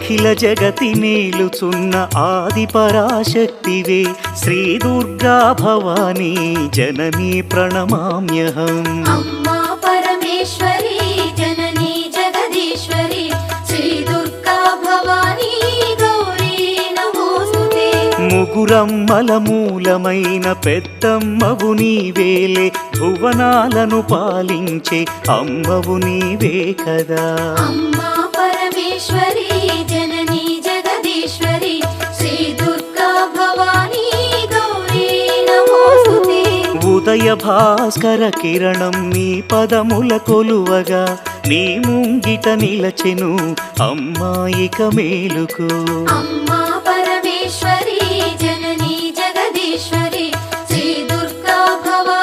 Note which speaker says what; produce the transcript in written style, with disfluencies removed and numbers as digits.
Speaker 1: అఖిల జగతి నేలుచున్న ఆది పరాశక్తివే శ్రీ దుర్గా భవానీ జననీ ప్రణమామ్యహం.
Speaker 2: అమ్మా పరమేశ్వరి జననీ జగదీశ్వరి శ్రీ దుర్గా భవానీ గౌరీ నమోస్తుతే.
Speaker 1: ముగురమ్మల మూలమైన పెద్దమ్మవు నీవేలే భువనాలను పాలించే అమ్మవు నీవే కదా.
Speaker 2: అమ్మా పరమేశ్వరి జననీ జగదీశ్వరి శ్రీ దుర్గా భవానీ గౌరీ నమోస్తుతే.
Speaker 1: ఉదయ భాస్కర కిరణం నీ పదముల కొలువగా నీ ముంగిట నిలచెను అమ్మాయిక మేలుకు.
Speaker 2: అమ్మా పరమేశ్వరి